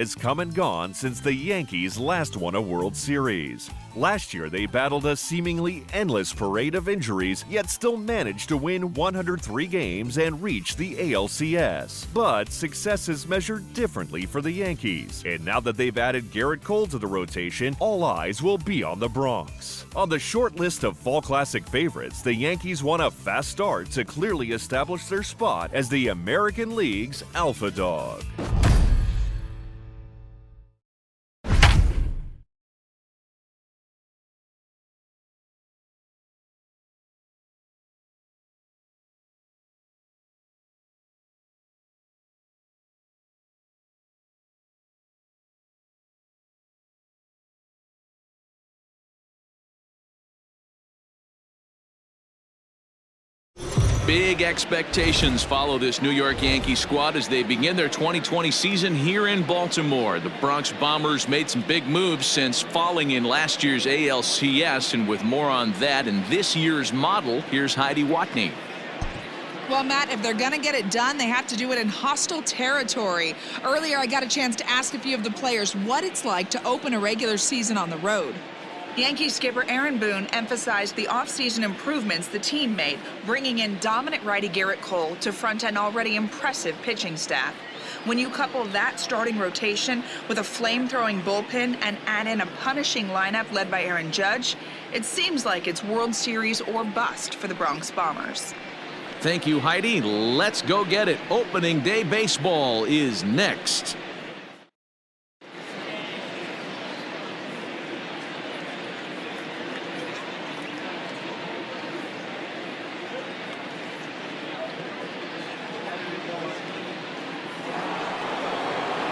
has come and gone since the Yankees last won a World Series. Last year, they battled a seemingly endless parade of injuries, yet still managed to win 103 games and reach the ALCS. But success is measured differently for the Yankees, and now that they've added Garrett Cole to the rotation, all eyes will be on the Bronx. On the short list of Fall Classic favorites, the Yankees want a fast start to clearly establish their spot as the American League's alpha dog. Big expectations follow this New York Yankees squad as they begin their 2020 season here in Baltimore. The Bronx Bombers made some big moves since falling in last year's ALCS, and with more on that and this year's model, here's Heidi Watney. Well, Matt, if they're going to get it done, they have to do it in hostile territory. Earlier, I got a chance to ask a few of the players what it's like to open a regular season on the road. Yankees skipper Aaron Boone emphasized the offseason improvements the team made, bringing in dominant righty Garrett Cole to front an already impressive pitching staff. When you couple that starting rotation with a flame-throwing bullpen and add in a punishing lineup led by Aaron Judge, it seems like it's World Series or bust for the Bronx Bombers. Thank you, Heidi. Let's go get it. Opening day baseball is next.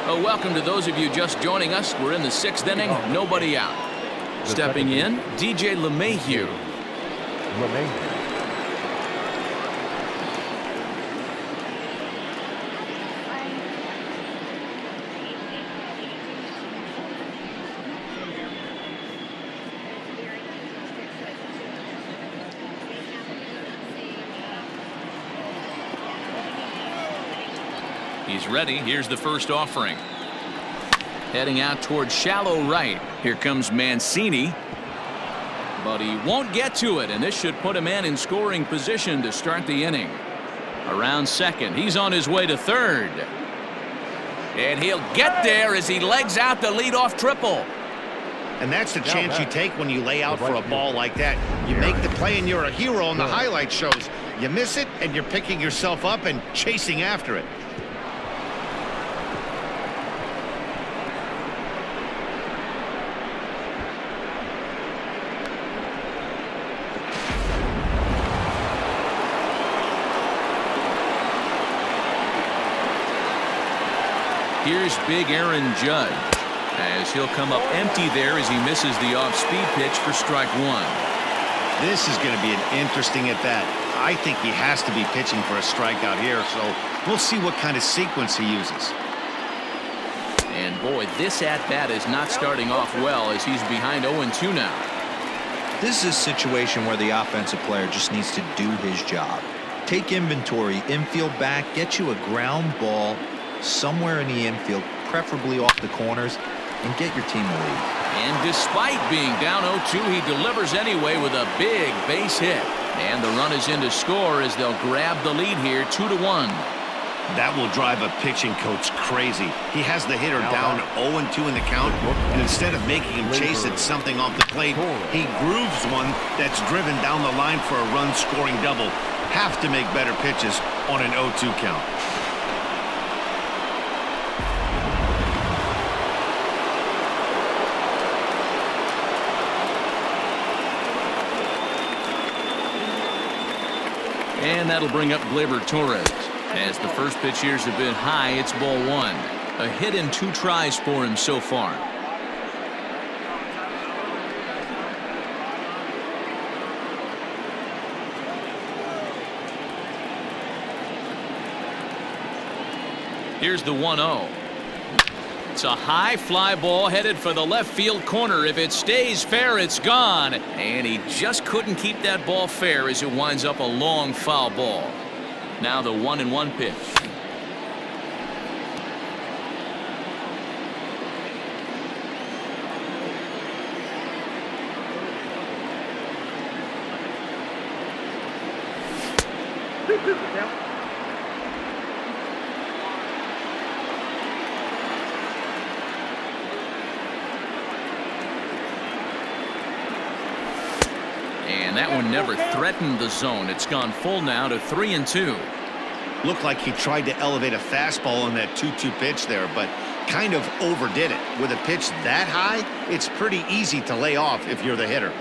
Welcome to those of you just joining us. We're in the 6th inning, nobody out. Stepping in, DJ LeMahieu. He's ready. Here's the first offering. Heading out towards shallow right. Here comes Mancini. But he won't get to it, and this should put a man in scoring position to start the inning. Around second. He's on his way to third. And he'll get there as he legs out the leadoff triple. And that's the chance you take when you lay out for a ball like that. You make the play and you're a hero on the highlight shows. You miss it and you're picking yourself up and chasing after it. Here's big Aaron Judge as he'll come up empty there as he misses the off-speed pitch for strike one. This is going to be an interesting at-bat. I think he has to be pitching for a strikeout here, so we'll see what kind of sequence he uses. And boy, this at-bat is not starting off well as he's behind 0-2 now. This is a situation where the offensive player just needs to do his job. Take inventory, infield back, get you a ground ball somewhere in the infield, preferably off the corners, and get your team a lead. And despite being down 0-2, he delivers anyway with a big base hit. And the run is in to score as they'll grab the lead here 2-1. That will drive a pitching coach crazy. He has the hitter down 0-2 in the count, and instead of making him chase at something off the plate, he grooves one that's driven down the line for a run-scoring double. Have to make better pitches on an 0-2 count. And that'll bring up Gleyber Torres. As the first pitch years have been high, it's ball one. A hit in 2 tries for him so far. Here's the 1-0. It's a high fly ball headed for the left field corner. If it stays fair, it's gone. And he just couldn't keep that ball fair as it winds up a long foul ball. Now the 1-1 pitch. And that one never threatened the zone. It's gone full now to 3-2. Looked like he tried to elevate a fastball on that 2-2 pitch there, but kind of overdid it. With a pitch that high, it's pretty easy to lay off if you're the hitter.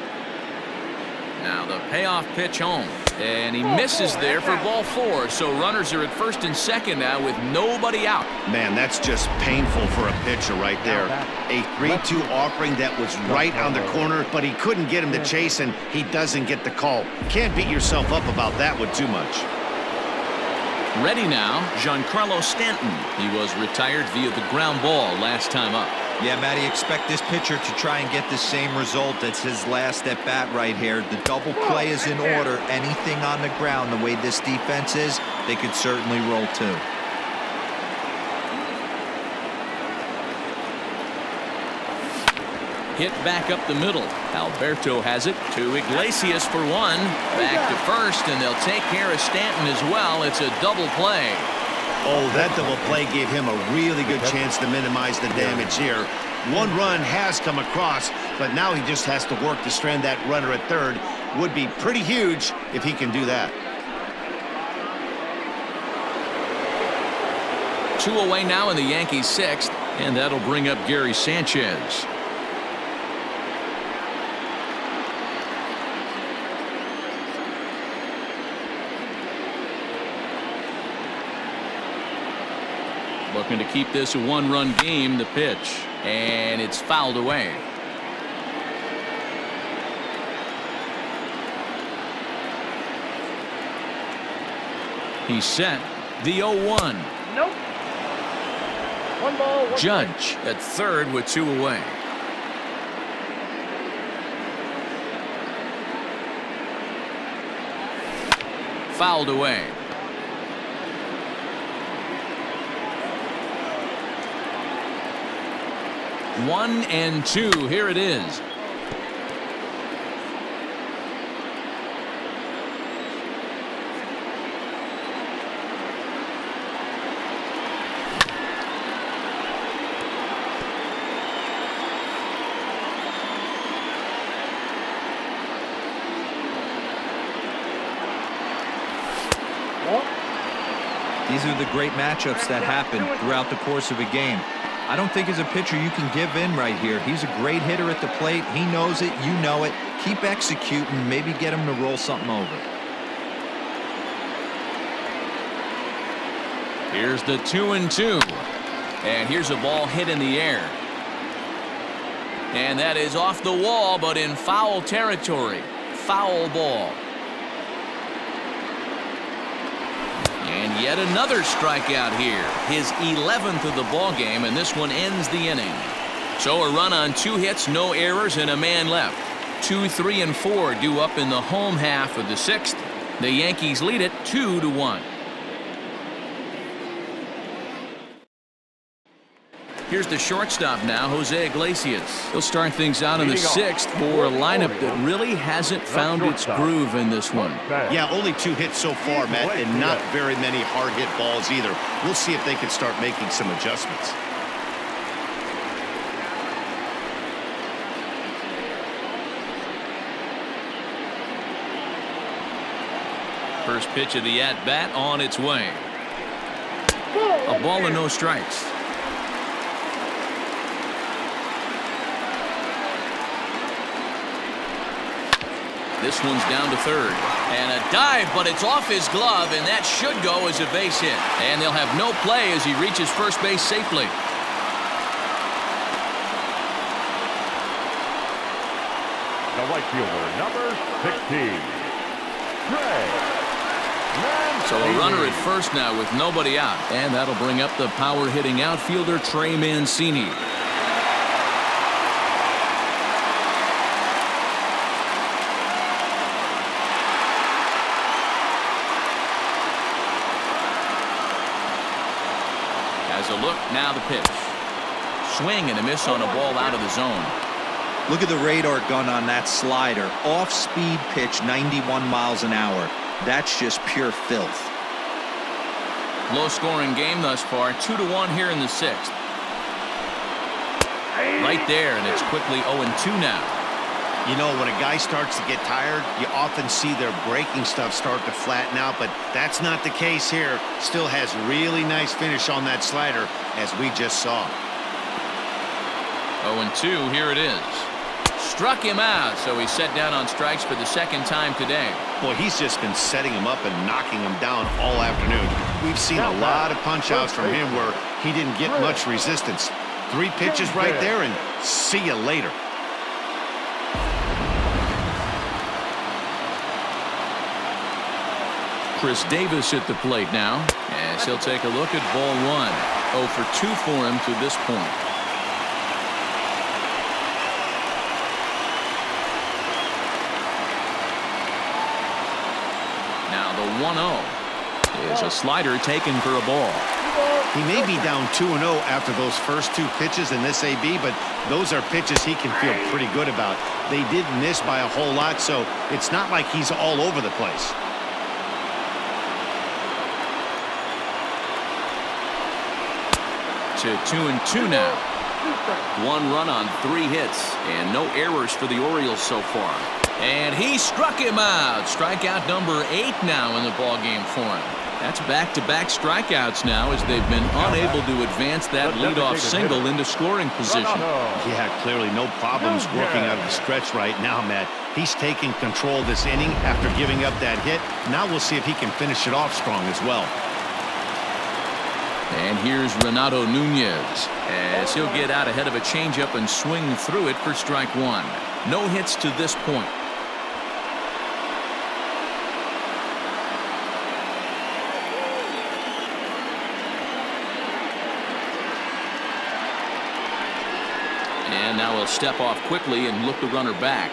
Now the payoff pitch home, and he misses there for ball 4. So runners are at first and second now with nobody out. Man, that's just painful for a pitcher right there. A 3-2 offering that was right on the corner, but he couldn't get him to chase, and he doesn't get the call. Can't beat yourself up about that one too much. Ready now, Giancarlo Stanton. He was retired via the ground ball last time up. Yeah, Matty, expect this pitcher to try and get the same result. That's his last at bat right here. The double play is in order. Anything on the ground, the way this defense is, they could certainly roll too. Hit back up the middle. Alberto has it to Iglesias for 1. Back to first, and they'll take care of Stanton as well. It's a double play. Oh, that double play gave him a really good chance to minimize the damage here. One run has come across, but now he just has to work to strand that runner at third. Would be pretty huge if he can do that. 2 away now in the Yankees' 6th, and that'll bring up Gary Sanchez. Looking to keep this a 1-run game. The pitch, and it's fouled away. He's set. The 0-1. Nope. 1 ball, 1 Judge at third with 2 away. Fouled away. 1-2. Here it is. These are the great matchups that happen throughout the course of a game. I don't think as a pitcher you can give in right here. He's a great hitter at the plate. He knows it. You know it. Keep executing. Maybe get him to roll something over. Here's the 2-2. And here's a ball hit in the air. And that is off the wall, but in foul territory. Foul ball. And yet another strikeout here. His 11th of the ball game, and this one ends the inning. So a run on 2 hits, no errors, and a man left. 2, 3, and 4 due up in the home half of the 6th. The Yankees lead it 2-1. Here's the shortstop now, Jose Iglesias. He'll start things out in the 6th for a lineup that really hasn't found its groove in this one. Yeah, only 2 hits so far, Matt, and not very many hard hit balls either. We'll see if they can start making some adjustments. First pitch of the at-bat on its way. A ball and no strikes. This one's down to third. And a dive, but it's off his glove, and that should go as a base hit. And they'll have no play as he reaches first base safely. The right fielder, number 16, Trey. So a runner at first now with nobody out. And that'll bring up the power-hitting outfielder, Trey Mancini. As a look, now the pitch. Swing and a miss on a ball out of the zone. Look at the radar gun on that slider. Off-speed pitch, 91 miles an hour. That's just pure filth. Low-scoring game thus far, 2-1 here in the 6th. Right there, and it's quickly 0-2 now. You know, when a guy starts to get tired, you often see their breaking stuff start to flatten out, but that's not the case here. Still has really nice finish on that slider, as we just saw. 0-2, here it is. Struck him out, so he's set down on strikes for the 2nd time today. Boy, he's just been setting him up and knocking him down all afternoon. We've seen a lot of punch-outs from him where he didn't get much resistance. 3 pitches right there, and see you later. Chris Davis at the plate now, as he'll take a look at ball 1. 0 for 2 for him to this point. Now the 1-0 is a slider taken for a ball. He may be down 2-0 after those first 2 pitches in this AB, but those are pitches he can feel pretty good about. They did miss by a whole lot, so it's not like he's all over the place. To 2-2 now. 1 run on 3 hits and no errors for the Orioles so far. And he struck him out. Strikeout number 8 now in the ballgame for him. That's back-to-back strikeouts now as they've been unable to advance that leadoff single into scoring position. Yeah, clearly no problems working out of the stretch right now, Matt. He's taking control of this inning after giving up that hit. Now we'll see if he can finish it off strong as well. And here's Renato Nunez as he'll get out ahead of a changeup and swing through it for strike 1. No hits to this point. And now he'll step off quickly and look the runner back.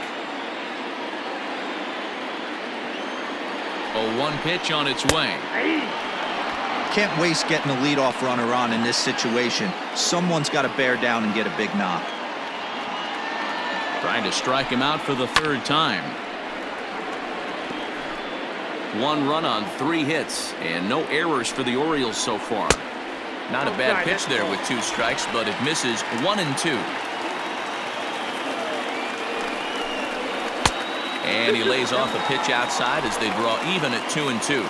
0-1 pitch on its way. Can't waste getting a leadoff runner on in this situation. Someone's got to bear down and get a big knock. Trying to strike him out for the 3rd time. 1 run on 3 hits and no errors for the Orioles so far. Not a bad pitch there with 2 strikes, but it misses 1-2. And he lays off a pitch outside as they draw even at 2-2.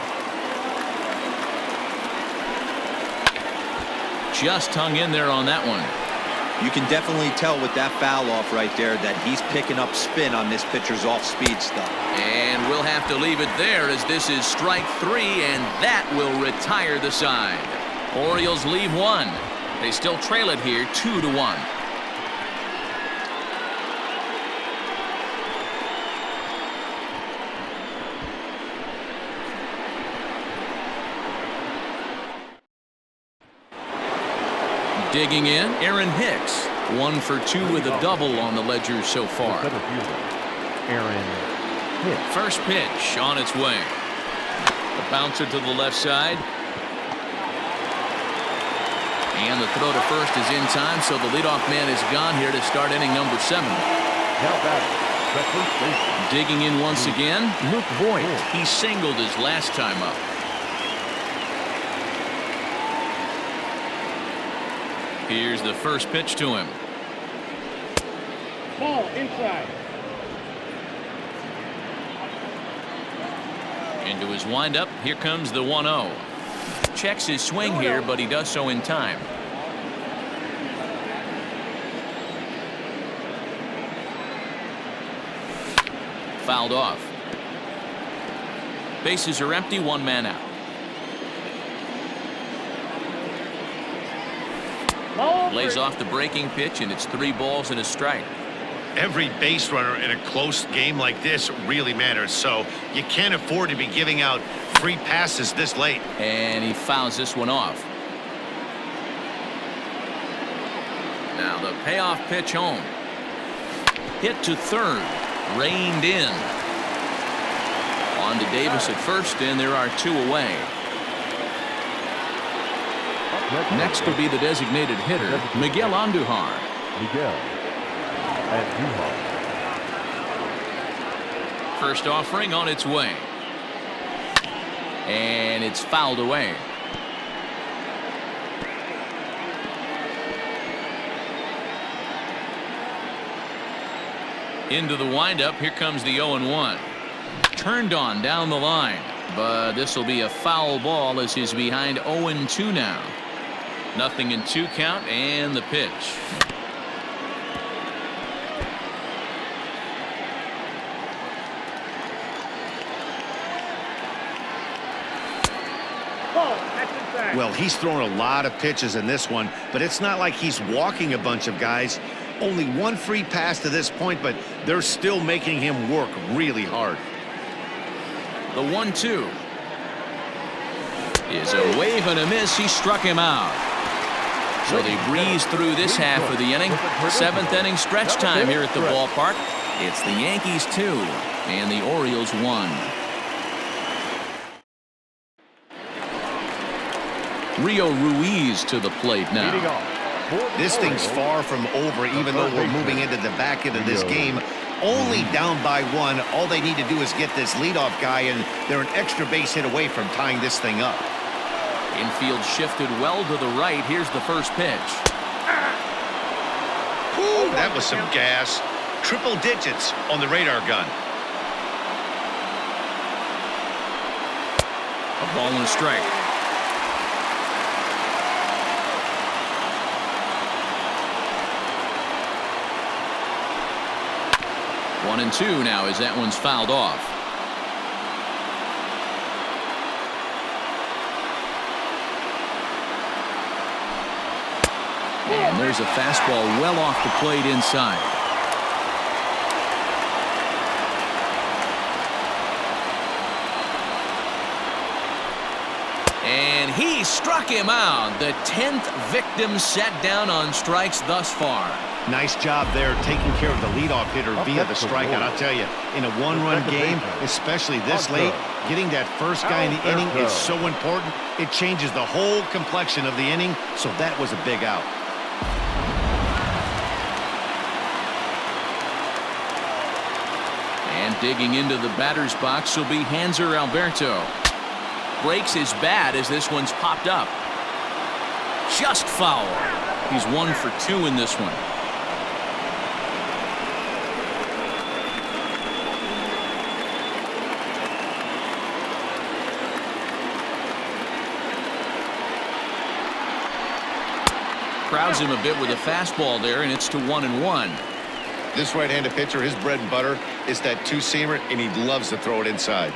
Just hung in there on that one. You can definitely tell with that foul off right there that he's picking up spin on this pitcher's off-speed stuff. And we'll have to leave it there as this is strike 3, and that will retire the side. Orioles leave 1. They still trail it here 2-1. Digging in, Aaron Hicks. 1 for 2 with a double on the ledger so far. Aaron Hicks. First pitch on its way. The bouncer to the left side. And the throw to first is in time, so the leadoff man is gone here to start inning number 7. Now batting, the first baseman. Digging in once again, Luke Voigt. He singled his last time up. Here's the first pitch to him. Ball inside. Into his windup, here comes the 1-0. Checks his swing here, but he does so in time. Fouled off. Bases are empty, 1 man out. Lays off the breaking pitch, and it's 3 balls and a strike. Every base runner in a close game like this really matters, so you can't afford to be giving out free passes this late. And he fouls this one off. Now the payoff pitch home. Hit to 3rd. Reined in. On to Davis at first, and there are 2 away. Next will be the designated hitter, Miguel Andujar. Miguel Andujar. First offering on its way. And it's fouled away. Into the windup. Here comes the 0-1. Turned on down the line, but this will be a foul ball as he's behind 0-2 now. 0-2 count, and the pitch. Well, he's thrown a lot of pitches in this one, but it's not like he's walking a bunch of guys. Only one free pass to this point, but they're still making him work really hard. The 1-2 is a wave and a miss. He struck him out. So they breeze through this half of the inning. 7th inning stretch time here at the ballpark. It's the Yankees 2 and the Orioles 1. Rio Ruiz to the plate now. This thing's far from over, even though we're moving into the back end of this game. Only down by 1. All they need to do is get this leadoff guy, and they're an extra base hit away from tying this thing up. Infield shifted well to the right. Here's the first pitch. Ooh, that was some gas. Triple digits on the radar gun. A ball and a strike. One and two now as that one's fouled off. And there's a fastball well off the plate inside. And he struck him out. The 10th victim set down on strikes thus far. Nice job there taking care of the leadoff hitter via the strikeout. I'll tell you, in a one-run game, especially this late, getting that first guy in the inning is so important. It changes the whole complexion of the inning, so that was a big out. And digging into the batter's box will be Hanser Alberto. Breaks his bat as this one's popped up. Just foul. He's 1 for 2 in this one. Crowds him a bit with a fastball there, and it's to 1-1. This right-handed pitcher, his bread and butter is that two-seamer, and he loves to throw it inside.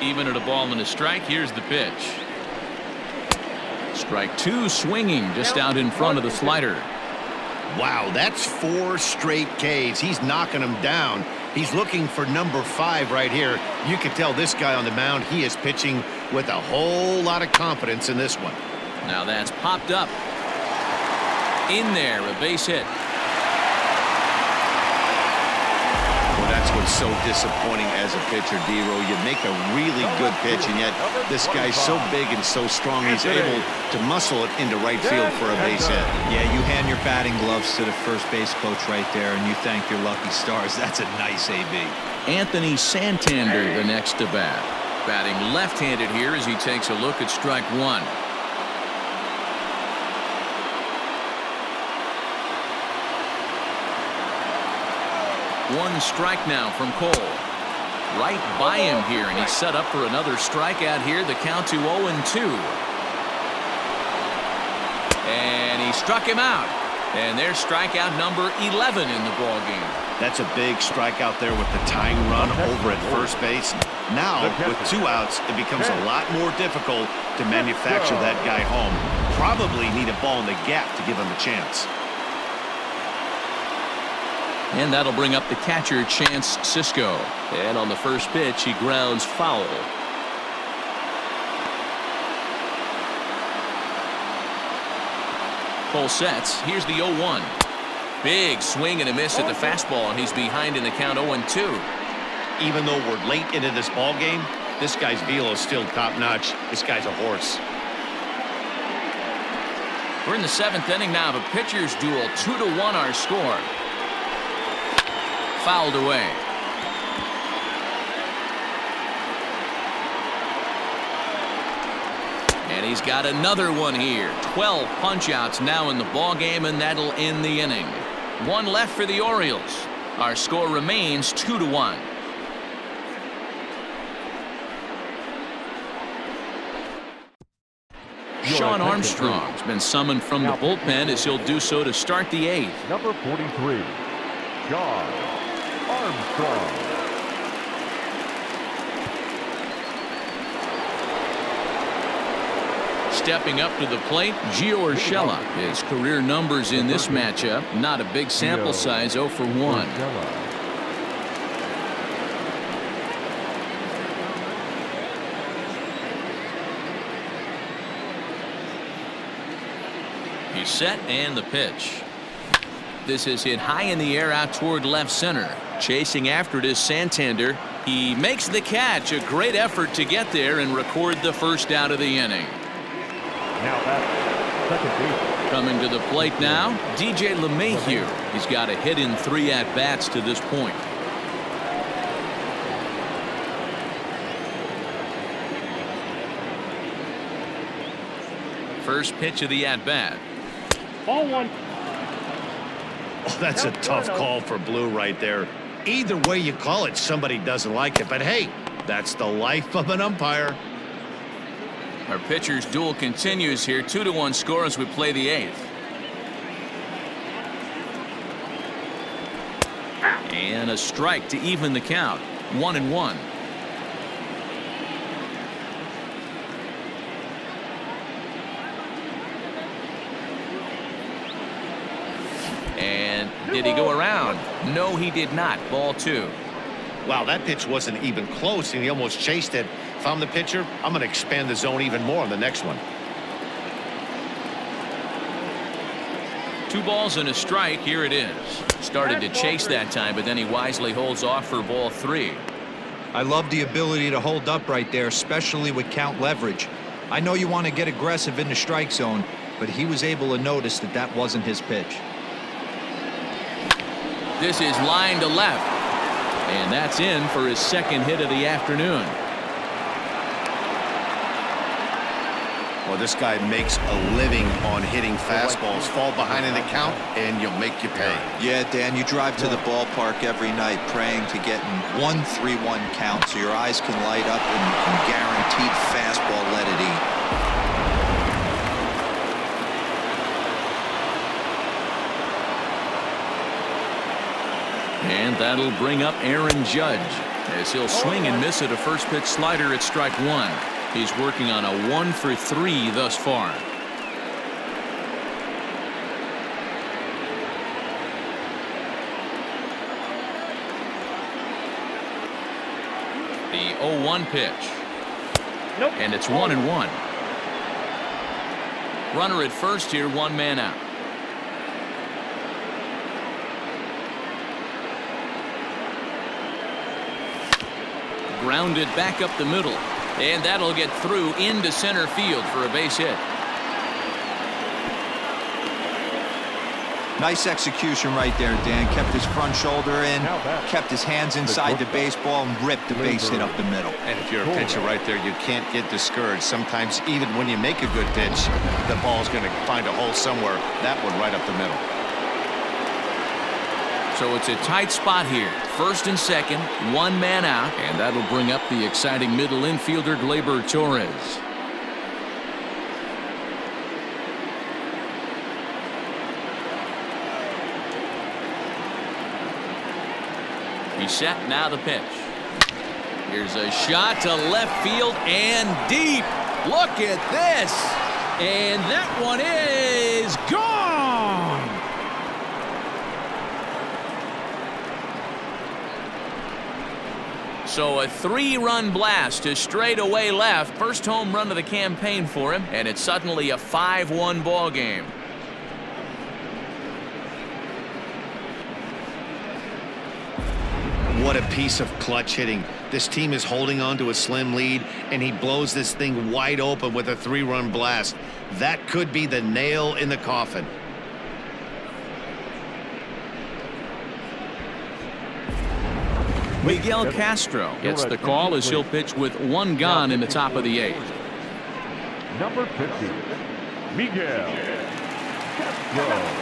Even at a ball and a strike, here's the pitch. Strike 2, swinging just out in front of the slider. Wow, that's 4 straight Ks. He's knocking them down. He's looking for number 5 right here. You can tell this guy on the mound, he is pitching with a whole lot of confidence in this one. Now that's popped up. In there, a base hit. Well, that's what's so disappointing as a pitcher, D-Row. You make a really good pitch, and yet this guy's so big and so strong, he's able to muscle it into right field for a base hit. Yeah, you hand your batting gloves to the first base coach right there, and you thank your lucky stars. That's a nice AB. Anthony Santander, the next to bat. Batting left-handed here as he takes a look at strike 1. One strike now from Cole. Right by him here, and he's set up for another strikeout here. The count to 0-2. And he struck him out. And there's strikeout number 11 in the ballgame. That's a big strikeout there with the tying run over at first base. Now, with 2 outs, it becomes a lot more difficult to manufacture that guy home. Probably need a ball in the gap to give him a chance. And that'll bring up the catcher, Chance Sisco. And on the first pitch, he grounds foul. Cole sets. Here's the 0-1. Big swing and a miss at the fastball, and he's behind in the count 0-2. Even though we're late into this ball game, this guy's velo is still top-notch. This guy's a horse. We're in the 7th inning now of a pitcher's duel. 2-1 our score. Fouled away. And he's got another one here. 12 punch-outs now in the ball game, and that'll end the inning. One left for the Orioles. Our score remains 2-1. Sean Armstrong's been summoned from the bullpen as he'll do so to start the 8th. Number 43, Sean Armstrong. Stepping up to the plate, Gio Urshela. His career numbers in this matchup, not a big sample size, 0 for 1. He's set and the pitch. This is hit high in the air out toward left center. Chasing after it is Santander. He makes the catch. A great effort to get there and record the first out of the inning. Now that's second base. Coming to the plate now, DJ LeMahieu. He's got a hit in 3 at-bats to this point. First pitch of the at-bat. Ball 1. Oh, that's a tough call for Blue right there. Either way you call it, somebody doesn't like it. But hey, that's the life of an umpire. Our pitcher's duel continues here. 2-1 score as we play the 8th. And a strike to even the count. 1-1. And did he go around? No, he did not. Ball 2. Wow, that pitch wasn't even close, and he almost chased it. If I'm the pitcher, I'm going to expand the zone even more on the next one. 2 balls and a strike. Here it is. Started to chase that time, but then he wisely holds off for ball 3. I love the ability to hold up right there, especially with count leverage. I know you want to get aggressive in the strike zone, but he was able to notice that that wasn't his pitch. This is line to left. And that's in for his second hit of the afternoon. Well, this guy makes a living on hitting fastballs. Fall behind in the count, and you'll make you pay. Yeah, Dan, you drive to the ballpark every night praying to get in 1-3-1 count so your eyes can light up and guaranteed fastball let it eat. And that'll bring up Aaron Judge as he'll swing and miss at a first pitch slider at strike 1. He's working on a 1 for 3 thus far. The 0-1 pitch. Nope. And it's 1-1. Runner at first here, 1 man out. Grounded back up the middle, and that'll get through into center field for a base hit. Nice execution right there, Dan. Kept his front shoulder in, kept his hands inside the baseball, and ripped the base hit up the middle. And if you're a pitcher right there, you can't get discouraged. Sometimes even when you make a good pitch, the ball's going to find a hole somewhere. That one right up the middle. So it's a tight spot here. First and second, 1 man out, and that'll bring up the exciting middle infielder Gleyber Torres. He's set, now the pitch. Here's a shot to left field and deep. Look at this. And that one is gone. So a 3-run blast to straightaway left. First home run of the campaign for him, and it's suddenly a 5-1 ball game. What a piece of clutch hitting. This team is holding on to a slim lead, and he blows this thing wide open with a 3-run blast. That could be the nail in the coffin. Miguel Castro gets the call as he'll pitch with 1 gone in the top of the 8th. Number 50, Miguel Castro.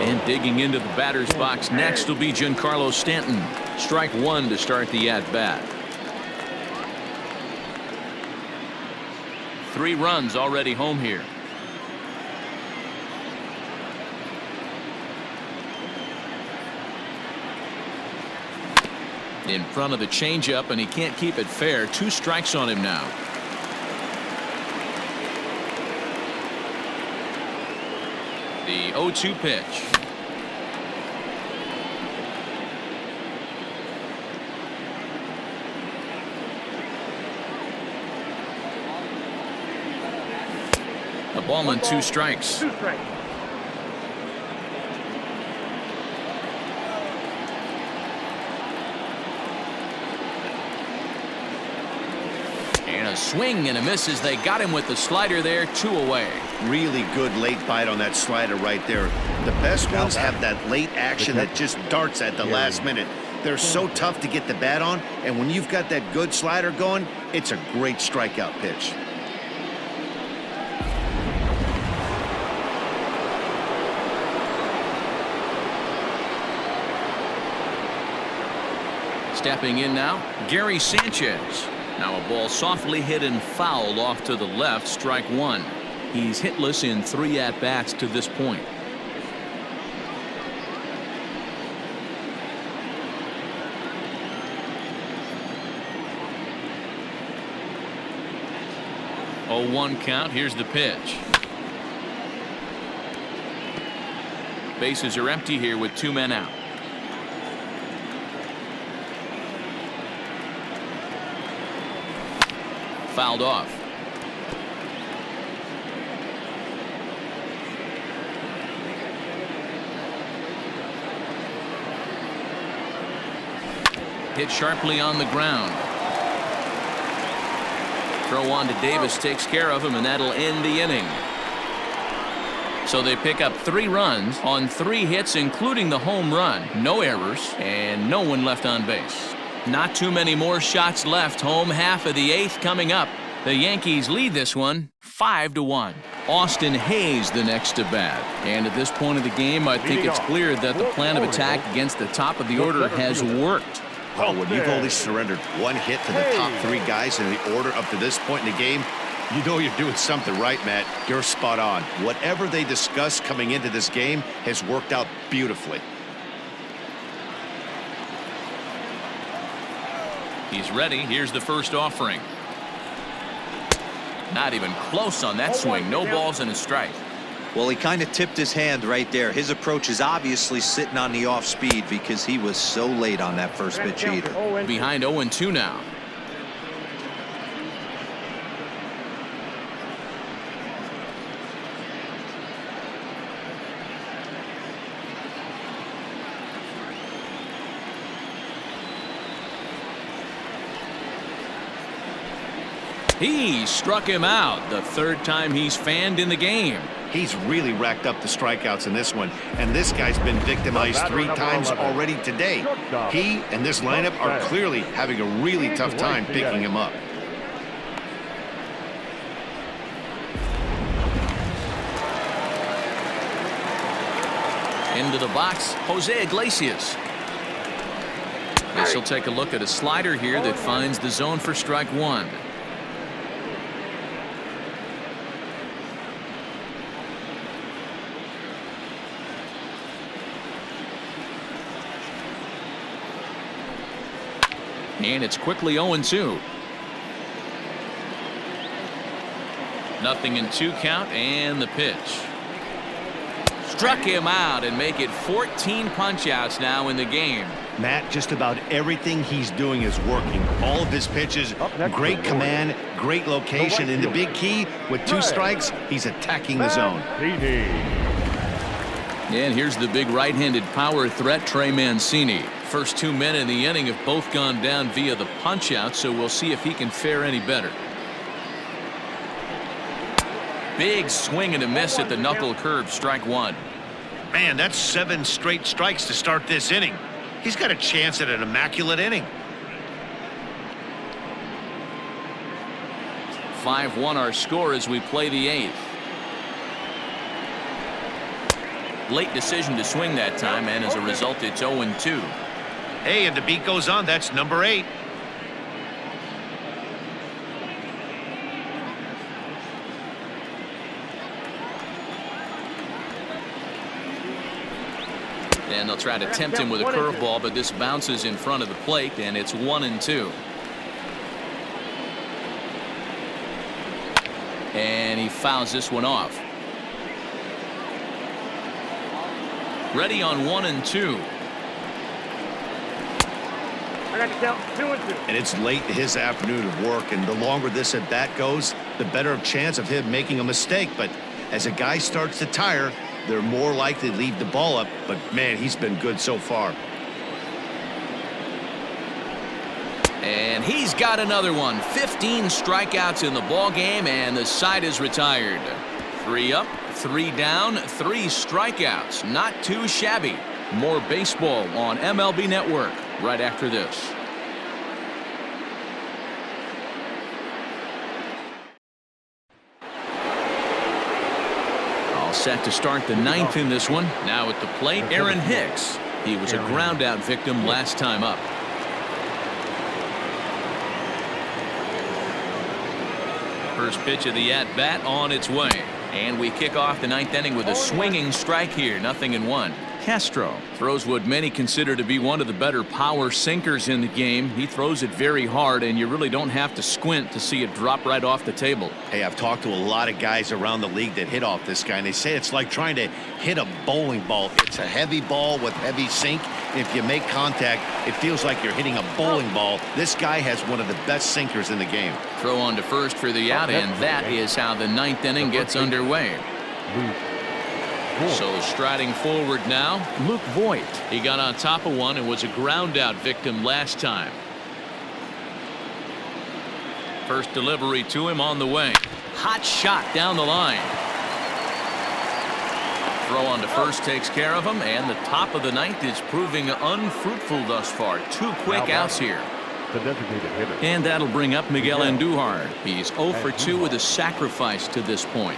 And digging into the batter's box next will be Giancarlo Stanton. Strike one to start the at-bat. 3 runs already home here. In front of the changeup, and he can't keep it fair. 2 strikes on him now. The 0-2 pitch. A ball and 2 strikes. 2 strikes. And a swing and a miss as they got him with the slider there. 2 away. Really good late bite on that slider right there. The best ones have that late action that just darts at the last minute. They're so tough to get the bat on, and when you've got that good slider going, it's a great strikeout pitch. Stepping in now, Gary Sanchez. Now a ball softly hit and fouled off to the left. Strike one. He's hitless in 3 at-bats to this point. Oh, 1 count. Here's the pitch. Bases are empty here with 2 men out. Fouled off. Hit sharply on the ground. Throw on to Davis takes care of him, and that'll end the inning. So they pick up 3 runs on 3 hits, including the home run. No errors and no one left on base. Not too many more shots left. Home half of the 8th coming up. The Yankees lead this one 5-1. Austin Hayes the next to bat. And at this point of the game, I think it's clear that the plan of attack against the top of the order has worked. Well, when you've only surrendered 1 hit to the top 3 guys in the order up to this point in the game, you know you're doing something right, Matt. You're spot on. Whatever they discussed coming into this game has worked out beautifully. He's ready. Here's the first offering. Not even close on that swing. No balls and a strike. Well, he kind of tipped his hand right there. His approach is obviously sitting on the off speed because he was so late on that first pitch heater. Behind 0-2 now. He struck him out. The 3rd time he's fanned in the game. He's really racked up the strikeouts in this one, and this guy's been victimized 3 times already today. He and this lineup are clearly having a really tough time picking him up. Into the box, Jose Iglesias. This will take a look at a slider here that finds the zone for strike 1. And it's quickly 0-2. Nothing in 2 count, and the pitch. Struck him out and make it 14 punch-outs now in the game. Matt, just about everything he's doing is working. All of his pitches, great command, great location, and the big key, with 2 strikes, he's attacking the zone. And here's the big right-handed power threat, Trey Mancini. First 2 men in the inning have both gone down via the punch-out, so we'll see if he can fare any better. Big swing and a miss at the knuckle curve, strike 1. Man, that's 7 straight strikes to start this inning. He's got a chance at an immaculate inning. 5-1 our score as we play the 8th. Late decision to swing that time, and as a result, it's 0-2. Hey, and the beat goes on. That's number 8. And they'll try to tempt him with a curveball, but this bounces in front of the plate, and it's 1-2. And he fouls this one off. Ready on 1-2. I got to count 2-2. And it's late in his afternoon of work, and the longer this at bat goes, the better chance of him making a mistake. But as a guy starts to tire, they're more likely to leave the ball up. But man, he's been good so far. And he's got another one. 15 strikeouts in the ball game, and the side is retired. 3 up, 3 down, 3 strikeouts. Not too shabby. More baseball on MLB Network right after this. All set to start the 9th in this one. Now at the plate, Aaron Hicks. He was a ground out victim last time up. First pitch of the at-bat on its way. And we kick off the 9th inning with a swinging strike here. 0-1. Castro throws what many consider to be one of the better power sinkers in the game. He throws it very hard, and you really don't have to squint to see it drop right off the table. Hey, I've talked to a lot of guys around the league that hit off this guy, and they say it's like trying to hit a bowling ball. It's a heavy ball with heavy sink. If you make contact, it feels like you're hitting a bowling ball. This guy has one of the best sinkers in the game. Throw on to first for the out, and that is how the 9th inning gets underway. So striding forward now, Luke Voigt. He got on top of one and was a ground out victim last time. First delivery to him on the way. Hot shot down the line. Throw on to first takes care of him, and the top of the 9th is proving unfruitful thus far. 2 quick outs here. The designated hitter. And that'll bring up Miguel Andujar. He's 0 for 2 with a sacrifice to this point.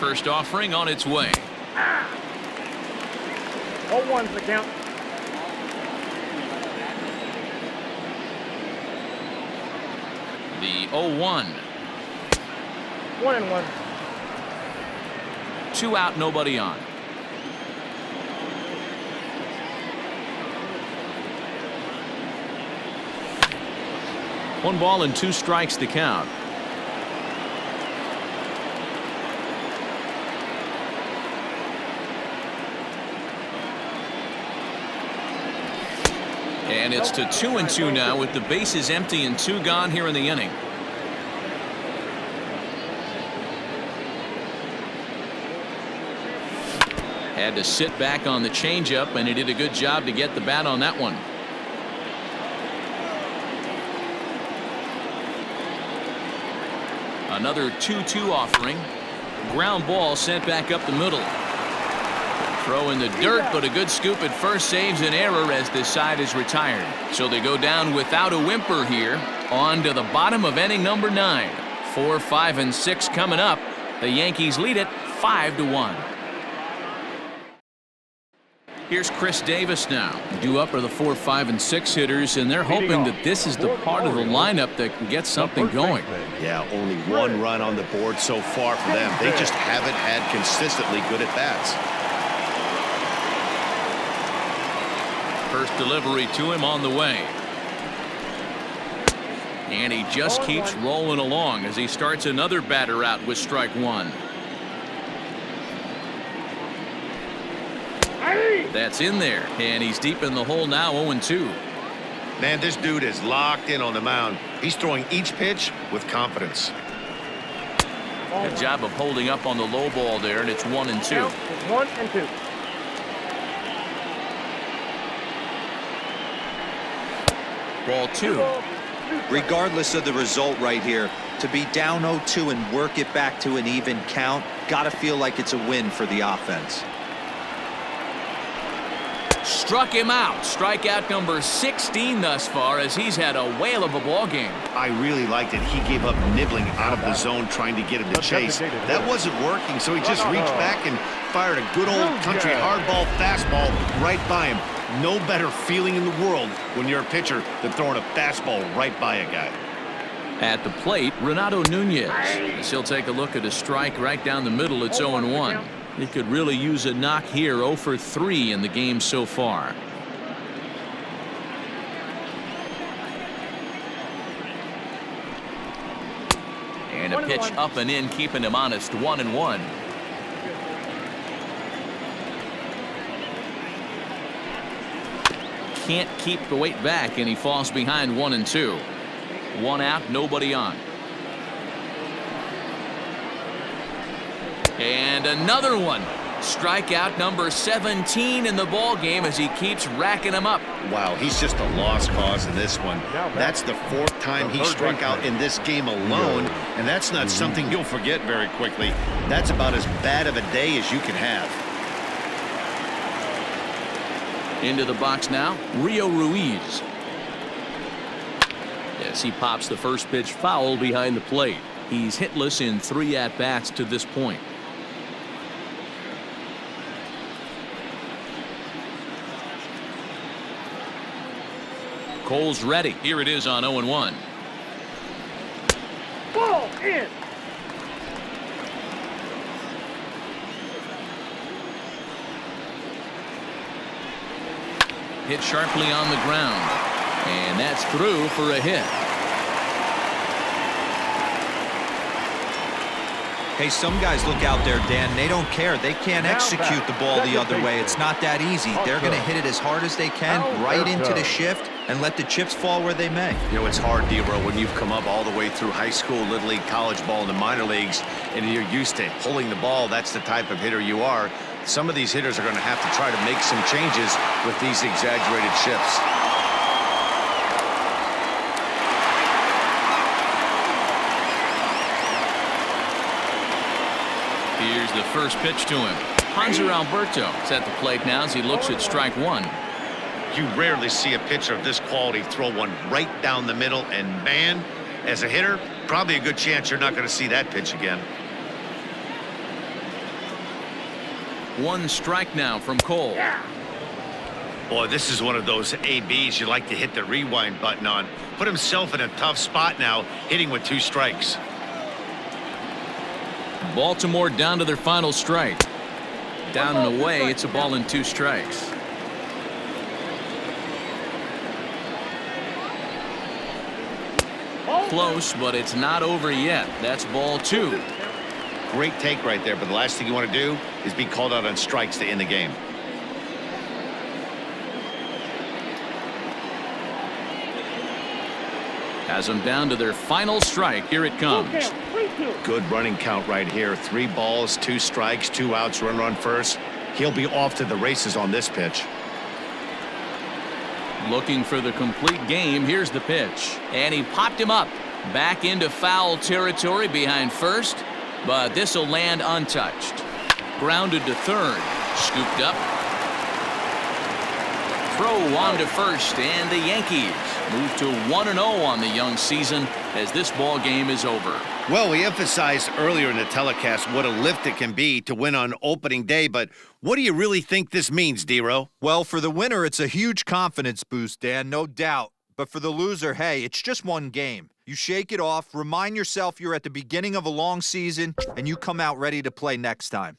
First offering on its way. 0-1's the count. The 0-1. 1-1. 2 out, nobody on. One ball and 2 strikes to count. And it's to 2-2 now with the bases empty and 2 gone here in the inning. Had to sit back on the changeup, and he did a good job to get the bat on that one. Another 2-2 offering. Ground ball sent back up the middle. Throw in the dirt, but a good scoop at first saves an error as this side is retired. So they go down without a whimper here. On to the bottom of inning number 9. 4, 5, and 6 coming up. The Yankees lead it 5-1. Here's Chris Davis now. Due up are the 4, 5, and 6 hitters, and they're hoping that this is the part of the lineup that can get something going. Yeah, only 1 run on the board so far for them. They just haven't had consistently good at-bats. First delivery to him on the way. And he just keeps rolling along as he starts another batter out with strike 1. That's in there, and he's deep in the hole now. 0-2. Man, this dude is locked in on the mound. He's throwing each pitch with confidence. Good job of holding up on the low ball there, and it's 1-2. 1-2. Ball 2. Regardless of the result right here, to be down 0-2 and work it back to an even count, gotta feel like it's a win for the offense. Struck him out. Strikeout number 16 thus far, as he's had a whale of a ball game. I really liked it. He gave up nibbling out of the zone trying to get him to chase. That wasn't working, so he just reached back and fired a good old country hardball fastball right by him. No better feeling in the world when you're a pitcher than throwing a fastball right by a guy. At the plate, Renato Nunez. As he'll take a look at a strike right down the middle. It's 0-1. He could really use a knock here. 0 for 3 in the game so far. And a pitch up and in, keeping him honest. 1-1. Can't keep the weight back, and he falls behind 1-2. 1 out, nobody on. And another one. Strikeout number 17 in the ball game as he keeps racking them up. Wow, he's just a lost cause in this one. That's the 4th time he struck out in this game alone, and that's not something you'll forget very quickly. That's about as bad of a day as you can have. Into the box now, Rio Ruiz. Yes, he pops the first pitch foul behind the plate. He's hitless in 3 at-bats to this point. Cole's ready. Here it is on 0-1. Ball in. Hit sharply on the ground. And that's through for a hit. Hey, some guys look out there, Dan. They don't care. They can't execute the ball the other way. It's not that easy. They're going to hit it as hard as they can, right into the shift, and let the chips fall where they may. You know, it's hard, D-Row, when you've come up all the way through high school, little league, college ball, and the minor leagues, and you're used to pulling the ball. That's the type of hitter you are. Some of these hitters are going to have to try to make some changes with these exaggerated shifts. Here's the first pitch to him. Hanser Alberto is at the plate now as he looks at strike 1. You rarely see a pitcher of this quality throw one right down the middle, and man, as a hitter, probably a good chance you're not going to see that pitch again. 1 strike now from Cole. Boy, this is one of those ABs you like to hit the rewind button on. Put himself in a tough spot now, hitting with 2 strikes. Baltimore down to their final strike. Down and away, it's a ball and 2 strikes. Close, but it's not over yet. That's ball 2. Great take right there, but the last thing you want to do is be called out on strikes to end the game. Has them down to their final strike. Here it comes. Good running count right here. 3 balls, 2 strikes, 2 outs, runner on first. He'll be off to the races on this pitch. Looking for the complete game. Here's the pitch. And he popped him up. Back into foul territory behind first. But this will land untouched. Grounded to third. Scooped up. Throw on to first. And the Yankees move to 1-0 on the young season as this ball game is over. Well, we emphasized earlier in the telecast what a lift it can be to win on opening day, but what do you really think this means, D-Row? Well, for the winner, it's a huge confidence boost, Dan, no doubt. But for the loser, hey, it's just one game. You shake it off, remind yourself you're at the beginning of a long season, and you come out ready to play next time.